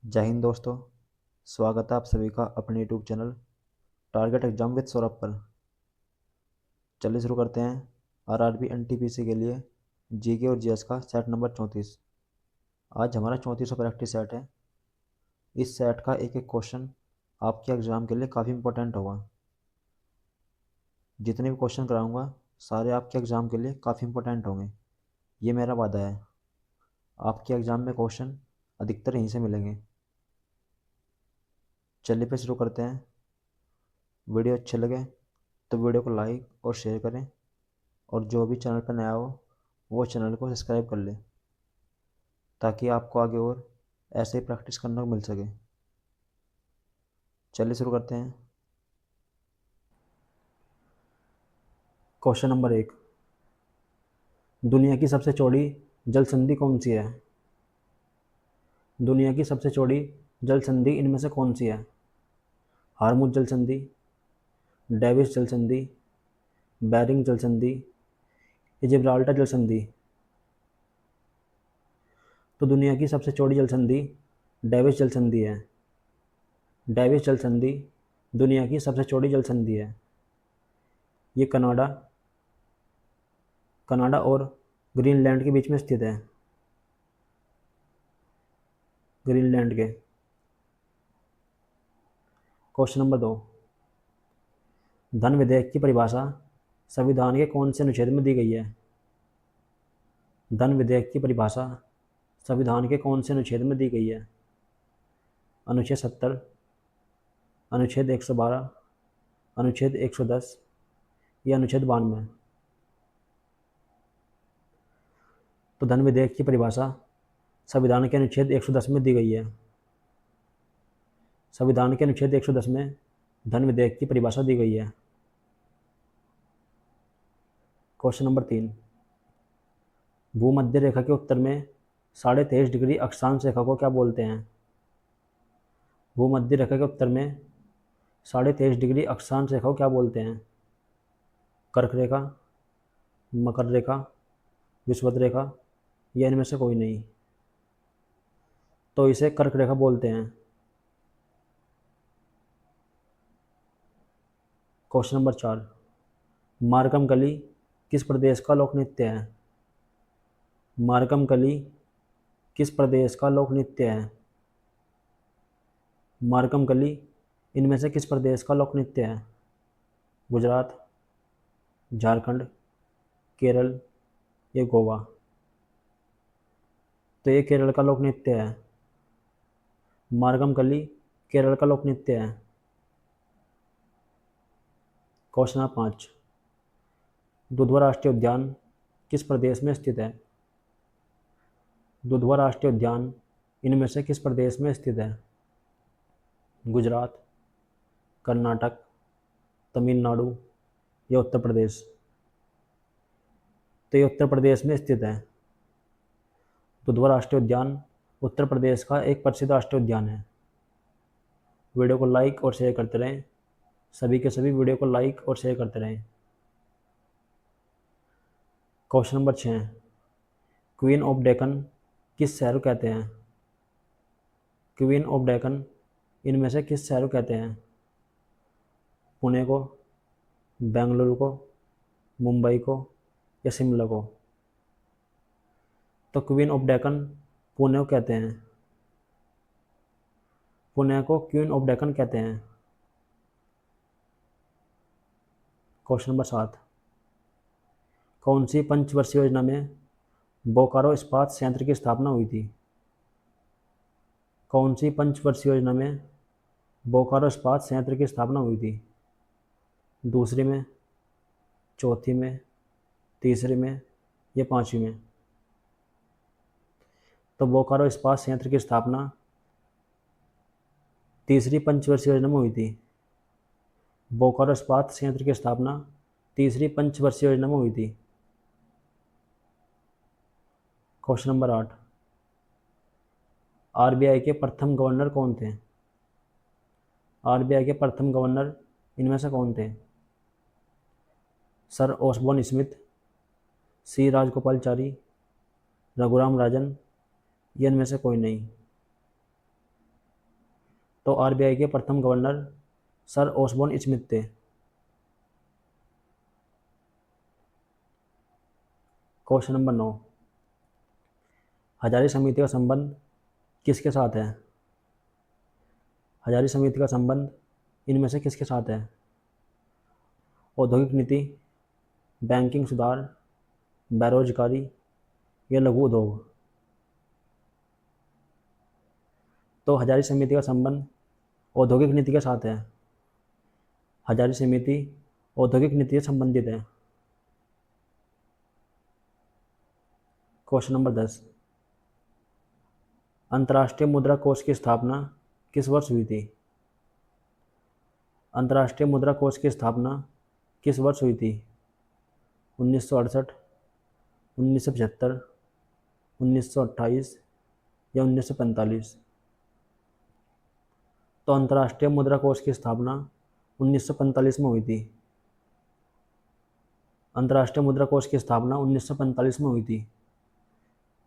जय हिंद दोस्तों। स्वागत है आप सभी का अपने YouTube channel target exam with Saurabh पर। चलिए शुरू करते हैं आरआरबी एनटीपीसी के लिए जीके और जीएस का सेट नंबर 34। आज हमारा 34वां प्रैक्टिस सेट है। इस सेट का एक एक क्वेश्चन आपके एग्ज़ाम के लिए काफ़ी इंपॉर्टेंट होगा। जितने भी क्वेश्चन कराऊंगा सारे आपके एग्ज़ाम के लिए काफ़ी इंपॉर्टेंट होंगे, ये मेरा वादा है। आपके एग्ज़ाम में क्वेश्चन अधिकतर यहीं से मिलेंगे। चलिए फिर शुरू करते हैं। वीडियो अच्छे लगे तो वीडियो को लाइक और शेयर करें, और जो भी चैनल पर नया हो वो चैनल को सब्सक्राइब कर ले, ताकि आपको आगे और ऐसे ही प्रैक्टिस करने को मिल सके। चलिए शुरू करते हैं। क्वेश्चन नंबर 1, दुनिया की सबसे चौड़ी जल संधि कौन सी है? दुनिया की सबसे चौड़ी जल संधि इनमें से कौन सी है? हार्मुज जल संधि, डेविस जल संधि, बेरिंग जल संधि, जिब्राल्टर जल संधि। तो दुनिया की सबसे चौड़ी जल संधि डेविस जल संधि है। डेविस जल संधि दुनिया की सबसे चौड़ी जल संधि है। ये कनाडा कनाडा और ग्रीनलैंड के बीच में स्थित है। ग्रीनलैंड के। क्वेश्चन नंबर 2, धन विधेयक की परिभाषा संविधान के कौन से अनुच्छेद में दी गई है? धन विधेयक की परिभाषा संविधान के कौन से अनुच्छेद में दी गई है? अनुच्छेद 70, अनुच्छेद 112, अनुच्छेद 110 या अनुच्छेद 92? तो धन विधेयक की परिभाषा संविधान के अनुच्छेद 110 में दी गई है। संविधान के अनुच्छेद 110 में धन विधेयक की परिभाषा दी गई है। क्वेश्चन नंबर 3, भूमध्य रेखा के उत्तर में 23.5 डिग्री अक्षांश रेखा को क्या बोलते हैं? भूमध्य रेखा के उत्तर में 23.5 डिग्री अक्षांश रेखा को क्या बोलते हैं? कर्क रेखा, मकर रेखा, विषुवत रेखा या इनमें से कोई नहीं? तो इसे कर्क रेखा बोलते हैं। क्वेश्चन नंबर 4, मारकम कली किस प्रदेश का लोक नृत्य है? मारकम कली किस प्रदेश का लोक नृत्य है? मारकम कली इनमें से किस प्रदेश का लोक नृत्य है? गुजरात, झारखंड, केरल या गोवा? तो ये केरल का लोक नृत्य है। मारकम कली केरल का लोक नृत्य है। क्वेश्चन नंबर 5, दुधवा राष्ट्रीय उद्यान किस प्रदेश में स्थित है? दुधवा राष्ट्रीय उद्यान इनमें से किस प्रदेश में स्थित है? गुजरात, कर्नाटक, तमिलनाडु या उत्तर प्रदेश? तो ये उत्तर प्रदेश में स्थित है। दुधवा राष्ट्रीय उद्यान उत्तर प्रदेश का एक प्रसिद्ध राष्ट्रीय उद्यान है। वीडियो को लाइक और शेयर करते रहें। सभी के सभी वीडियो को लाइक और शेयर करते रहें। Question number 6, queen of Deccan किस शहर को कहते हैं? क्वीन ऑफ डेक्कन इनमें से किस शहर को कहते हैं? पुणे को, बेंगलुरु को, मुंबई को या शिमला को? तो क्वीन ऑफ डेक्कन पुणे को कहते हैं। पुणे को क्वीन ऑफ डेक्कन कहते हैं। क्वेश्चन नंबर 7, कौन सी पंचवर्षीय योजना में बोकारो इस्पात संयंत्र की स्थापना हुई थी? कौन सी पंचवर्षीय योजना में बोकारो इस्पात संयंत्र की स्थापना हुई थी? दूसरी में, चौथी में, तीसरी में या पांचवी में? तो बोकारो इस्पात संयंत्र की स्थापना तीसरी पंचवर्षीय योजना में हुई थी। बोकारो इस्पात संयंत्र की स्थापना तीसरी पंचवर्षीय योजना में हुई थी। क्वेश्चन नंबर 8, आरबीआई के प्रथम गवर्नर कौन थे? आरबीआई के प्रथम गवर्नर इनमें से कौन थे? सर ओसबोर्न स्मिथ, सी राजगोपालचारी, रघुराम राजन या इनमें से कोई नहीं? तो आरबीआई के प्रथम गवर्नर सर ओसबोर्न स्मिथ थे। क्वेश्चन नंबर 9, हजारी समिति का संबंध किसके साथ है? हजारी समिति का संबंध इनमें से किसके साथ है? औद्योगिक नीति, बैंकिंग सुधार, बेरोजगारी या लघु उद्योग। तो हजारी समिति का संबंध औद्योगिक नीति के साथ है। हजारी समिति औद्योगिक नीति से संबंधित है। क्वेश्चन नंबर 10, अंतर्राष्ट्रीय मुद्रा कोष की स्थापना किस वर्ष हुई थी? अंतर्राष्ट्रीय मुद्रा कोष की स्थापना किस वर्ष हुई थी? 1968, 1975, 1928 या 1945? तो अंतर्राष्ट्रीय मुद्रा कोष की स्थापना 1945 में हुई थी। अंतर्राष्ट्रीय मुद्रा कोष की स्थापना 1945 में हुई थी।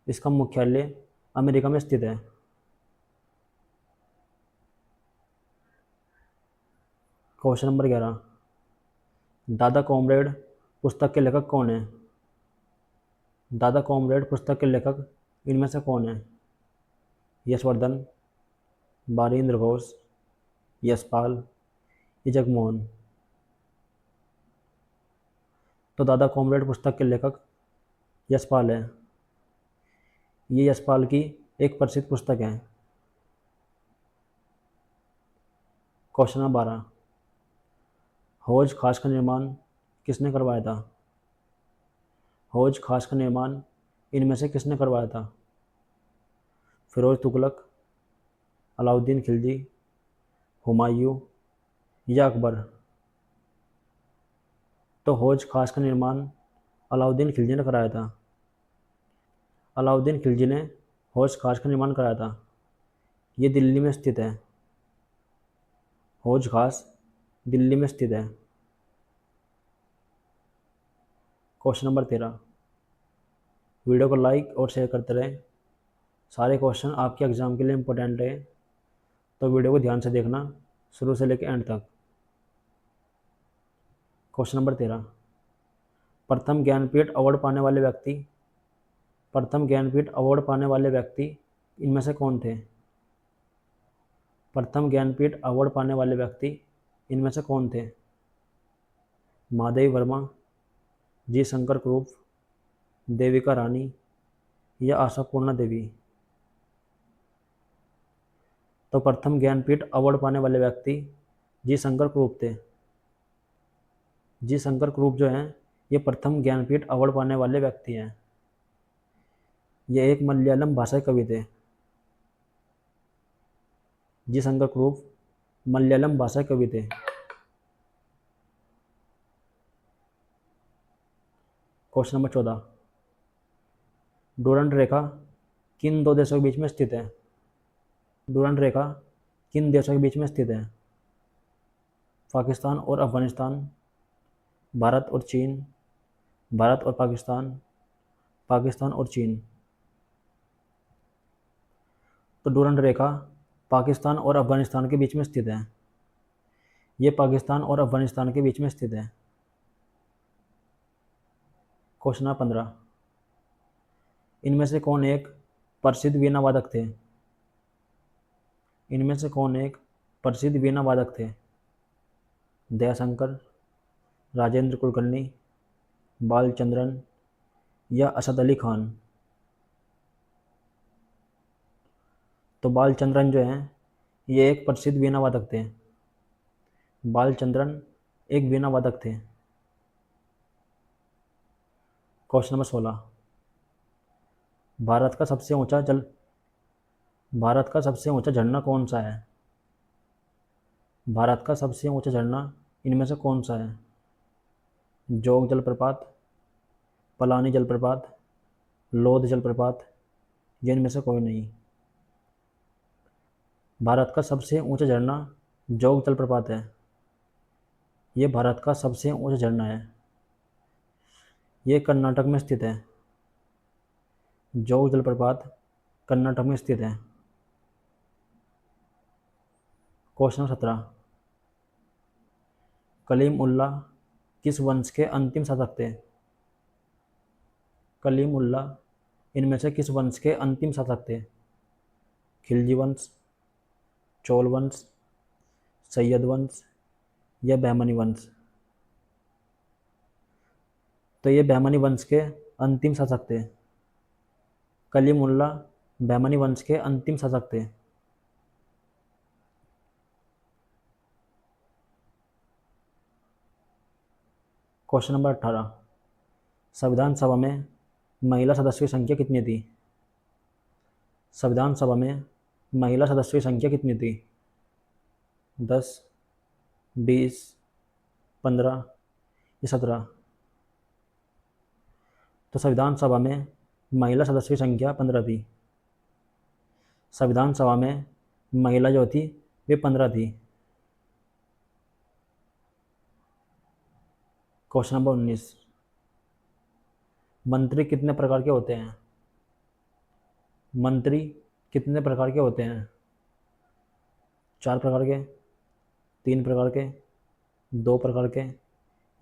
इसका मुख्यालय अमेरिका में स्थित है। क्वेश्चन नंबर 11, दादा कॉमरेड पुस्तक के लेखक कौन है? दादा कॉमरेड पुस्तक के लेखक इनमें से कौन है? यशवर्धन, बारिंद्र घोष, यशपाल या जगमोहन? तो दादा कॉमरेड पुस्तक के लेखक यशपाल है। ये यशपाल की एक प्रसिद्ध पुस्तक है। क्वेश्चन नंबर 12, हौज खास का निर्माण किसने करवाया था? हौज खास का निर्माण इनमें से किसने करवाया था? फिरोज तुगलक, अलाउद्दीन खिलजी, हुमायूं या अकबर? तो हौज खास का निर्माण अलाउद्दीन खिलजी ने कराया था। अलाउद्दीन खिलजी ने हौज खास का निर्माण कराया था। ये दिल्ली में स्थित है। हौज खास दिल्ली में स्थित है। क्वेश्चन नंबर 13, वीडियो को लाइक और शेयर करते रहें। सारे क्वेश्चन आपके एग्ज़ाम के लिए इम्पोर्टेंट है, तो वीडियो को ध्यान से देखना शुरू से लेकर एंड तक। क्वेश्चन नंबर 13, प्रथम ज्ञानपीठ अवार्ड पाने वाले व्यक्ति प्रथम ज्ञानपीठ अवार्ड पाने वाले व्यक्ति इनमें से कौन थे? प्रथम ज्ञानपीठ अवार्ड पाने वाले व्यक्ति इनमें से कौन थे? महादेवी वर्मा, जी शंकर क्रूप, देविका रानी या आशापूर्णा देवी? तो प्रथम ज्ञानपीठ अवार्ड पाने वाले व्यक्ति जी शंकर क्रूप थे। जी शंकर क्रूप जो हैं ये प्रथम ज्ञानपीठ अवार्ड पाने वाले व्यक्ति हैं। ये एक मलयालम भाषा कवि थे। जी शंकर क्रूप मलयालम भाषा कवि थे। क्वेश्चन नंबर 14, डूरंड रेखा किन दो देशों के बीच में स्थित है? डूरंड रेखा किन देशों के बीच में स्थित है? पाकिस्तान और अफगानिस्तान, भारत और चीन, भारत और पाकिस्तान, पाकिस्तान और चीन? तो डूरंड रेखा पाकिस्तान और अफगानिस्तान के बीच में स्थित है। ये पाकिस्तान और अफगानिस्तान के बीच में स्थित है। क्वेश्चन नंबर 15, इनमें से कौन एक प्रसिद्ध वीणा वादक थे? इनमें से कौन एक प्रसिद्ध वीणा वादक थे? दयाशंकर, राजेंद्र कुलकर्णी, बालचंद्रन या असद अली खान? तो बालचंद्रन जो हैं ये एक प्रसिद्ध वीणा वादक थे। बालचंद्रन एक वीणा वादक थे। क्वेश्चन नंबर 16, भारत का सबसे ऊंचा जल भारत का सबसे ऊंचा झरना कौन सा है? भारत का सबसे ऊंचा झरना इनमें से कौन सा है? जोग जलप्रपात, पलानी जलप्रपात, लोध जलप्रपात या इनमें से कोई नहीं? भारत का सबसे ऊंचा झरना जोग जलप्रपात है। ये भारत का सबसे ऊंचा झरना है। ये कर्नाटक में स्थित है। जोग जलप्रपात कर्नाटक में स्थित है। क्वेश्चन नंबर 17, कलीम उल्ला किस वंश के अंतिम शासक थे? कलीम उल्ला इनमें से किस वंश के अंतिम शासक थे? खिलजी वंश, चोल वंश, सैयद वंश या बहमनी वंश? तो ये बहमनी वंश के अंतिम शासक थे। कलीम उल्ला बहमनी वंश के अंतिम शासक थे। क्वेश्चन नंबर 18, संविधान सभा में महिला सदस्यों की संख्या कितनी थी? संविधान सभा में महिला सदस्यों की संख्या कितनी थी? 10, 20, 15 या 17? तो संविधान सभा में महिला सदस्यों की संख्या 15 थी। संविधान सभा में महिला जो थी वे 15 थी। क्वेश्चन नंबर 19, मंत्री कितने प्रकार के होते हैं? मंत्री कितने प्रकार के होते हैं? 4 प्रकार के, 3 प्रकार के, 2 प्रकार के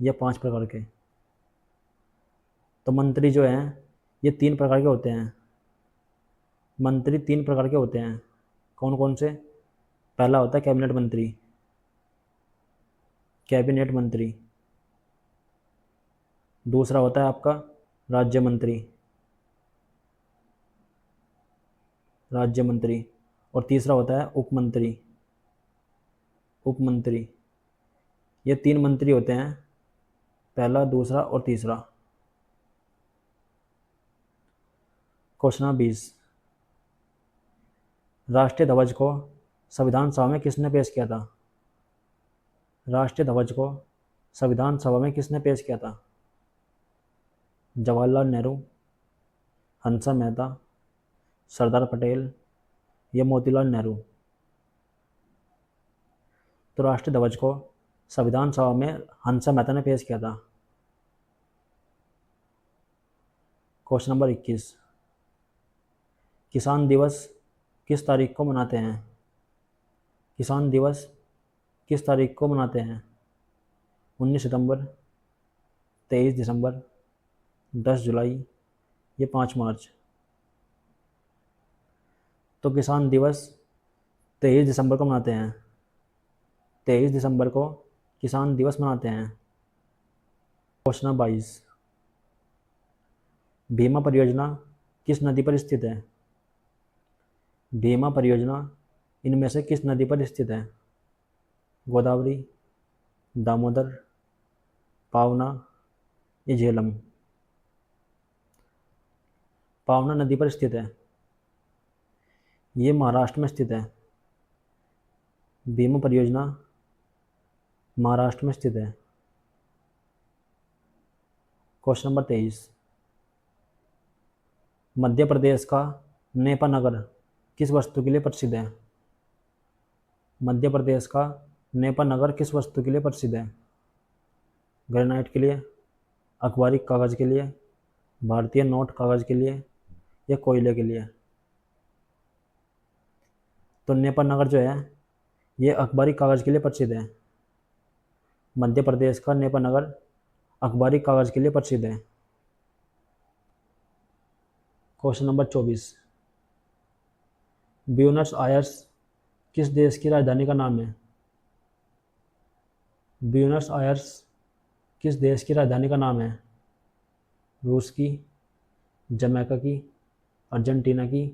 या 5 प्रकार के? तो मंत्री जो हैं ये 3 प्रकार के होते हैं। मंत्री 3 प्रकार के होते हैं। कौन कौन से? पहला होता है कैबिनेट मंत्री, कैबिनेट मंत्री। दूसरा होता है आपका राज्य मंत्री, राज्य मंत्री। और तीसरा होता है उप मंत्री, उप मंत्री। ये 3 मंत्री होते हैं, पहला, दूसरा और तीसरा। क्वेश्चन नंबर 20, राष्ट्रीय ध्वज को संविधान सभा में किसने पेश किया था? राष्ट्रीय ध्वज को संविधान सभा में किसने पेश किया था? जवाहरलाल नेहरू, हंसा मेहता, सरदार पटेल या मोतीलाल नेहरू? तो राष्ट्रीय ध्वज को संविधान सभा में हंसा मेहता ने पेश किया था। क्वेश्चन नंबर 21, किसान दिवस किस तारीख को मनाते हैं? किसान दिवस किस तारीख को मनाते हैं? 19 सितंबर, 23 दिसंबर, 10 जुलाई या 5 मार्च? तो किसान दिवस 23 दिसंबर को मनाते हैं। 23 दिसंबर को किसान दिवस मनाते हैं। क्वेश्चन नंबर 22, भीमा परियोजना किस नदी पर स्थित है? भीमा परियोजना इनमें से किस नदी पर स्थित है? गोदावरी, दामोदर, पावना या झेलम? पावना नदी पर स्थित है। ये महाराष्ट्र में स्थित है। भीमा परियोजना महाराष्ट्र में स्थित है। क्वेश्चन नंबर 23, मध्य प्रदेश का नेपा नगर किस वस्तु के लिए प्रसिद्ध है? मध्य प्रदेश का नेपा नगर किस वस्तु के लिए प्रसिद्ध है? ग्रेनाइट के लिए, अखबारी कागज़ के लिए, भारतीय नोट कागज़ के लिए या कोयले के लिए? तो नेपा नगर जो है ये अखबारी कागज़ के लिए प्रसिद्ध है। मध्य प्रदेश का नेपा नगर अखबारी कागज़ के लिए प्रसिद्ध है। क्वेश्चन नंबर 24, ब्यूनस आयर्स किस देश की राजधानी का नाम है? ब्यूनस आयर्स किस देश की राजधानी का नाम है? रूस की, जमैका की, अर्जेंटीना की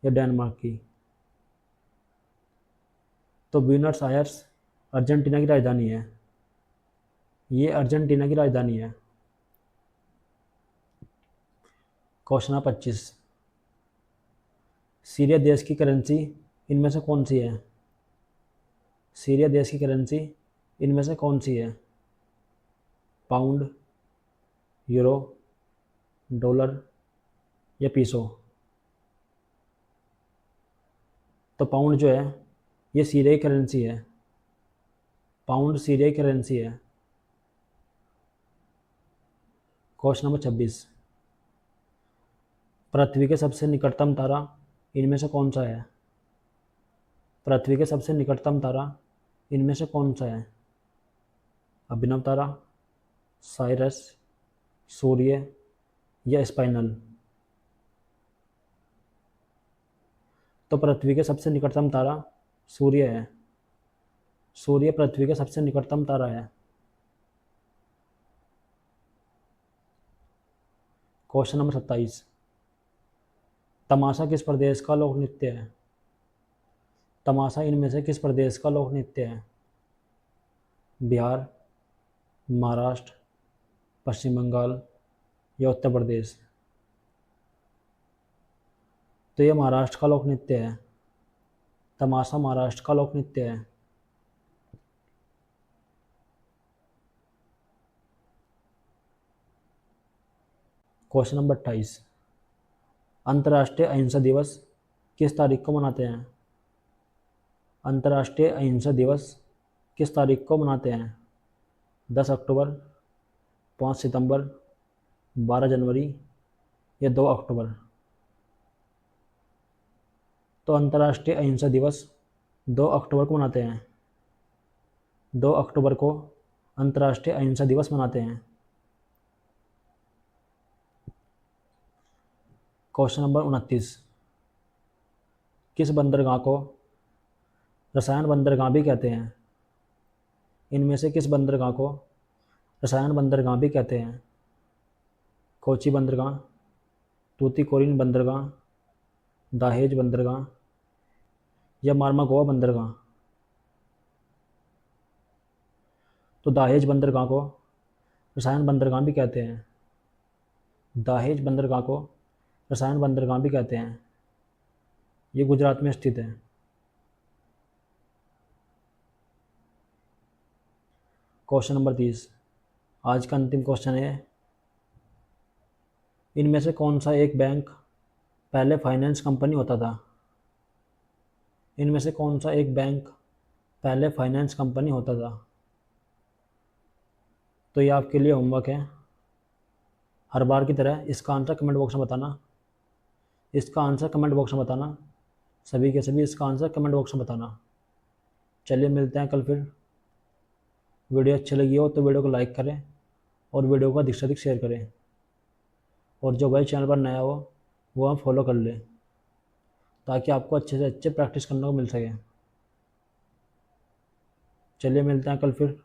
या डेनमार्क की? तो ब्यूनस आयर्स अर्जेंटीना की राजधानी है। ये अर्जेंटीना की राजधानी है। क्वेश्चन नंबर 25, सीरिया देश की करेंसी इनमें से कौन सी है? सीरिया देश की करेंसी इनमें से कौन सी है? पाउंड, यूरो, डॉलर या पीसो? तो पाउंड जो है ये सीरिया की करेंसी है। पाउंड सीरिया की करेंसी है। क्वेश्चन नंबर 26, पृथ्वी के सबसे निकटतम तारा इनमें से कौन सा है? पृथ्वी के सबसे निकटतम तारा इनमें से कौन सा है? अभिनव तारा, साइरस, सूर्य या स्पाइनल? तो पृथ्वी के सबसे निकटतम तारा सूर्य है। सूर्य पृथ्वी के सबसे निकटतम तारा है। Question number 27। तमाशा किस प्रदेश का लोक नृत्य है? तमाशा इनमें से किस प्रदेश का लोक नृत्य है? बिहार, महाराष्ट्र, पश्चिम बंगाल या उत्तर प्रदेश? तो ये महाराष्ट्र का लोक नृत्य है। तमाशा महाराष्ट्र का लोक नृत्य है। Question number 28। अंतर्राष्ट्रीय अहिंसा दिवस किस तारीख को मनाते हैं? अंतर्राष्ट्रीय अहिंसा दिवस किस तारीख को मनाते हैं? 10 अक्टूबर, 5 सितंबर, 12 जनवरी या 2 अक्टूबर? तो अंतर्राष्ट्रीय अहिंसा दिवस 2 अक्टूबर को मनाते हैं। 2 अक्टूबर को अंतर्राष्ट्रीय अहिंसा दिवस मनाते हैं। Question number 29। किस बंदरगाह को रसायन बंदरगाह भी कहते हैं? इनमें से किस बंदरगाह को रसायन बंदरगाह भी कहते हैं? कोची बंदरगाह, तूतीकोरिन बंदरगाह, दाहेज बंदरगाह या मार्मागोआ बंदरगाह? तो दाहेज बंदरगाह को रसायन बंदरगाह भी कहते हैं। दाहेज बंदरगाह को रसायन बंदरगाह भी कहते हैं। ये गुजरात में स्थित है। Question number 30। आज का अंतिम क्वेश्चन है, इनमें से कौन सा एक बैंक पहले फाइनेंस कंपनी होता था? इनमें से कौन सा एक बैंक पहले फाइनेंस कंपनी होता था? तो ये आपके लिए होमवर्क है। हर बार की तरह इसका आंसर कमेंट बॉक्स में बताना। इसका आंसर कमेंट बॉक्स में बताना। सभी के सभी इसका आंसर कमेंट बॉक्स में बताना। चलिए मिलते हैं कल फिर। वीडियो अच्छी लगी हो तो वीडियो को लाइक करें और वीडियो को अधिक से अधिक शेयर करें। और जो भाई चैनल पर नया हो वो हम फॉलो कर लें, ताकि आपको अच्छे से अच्छे प्रैक्टिस करने को मिल सके। चलिए मिलते हैं कल फिर।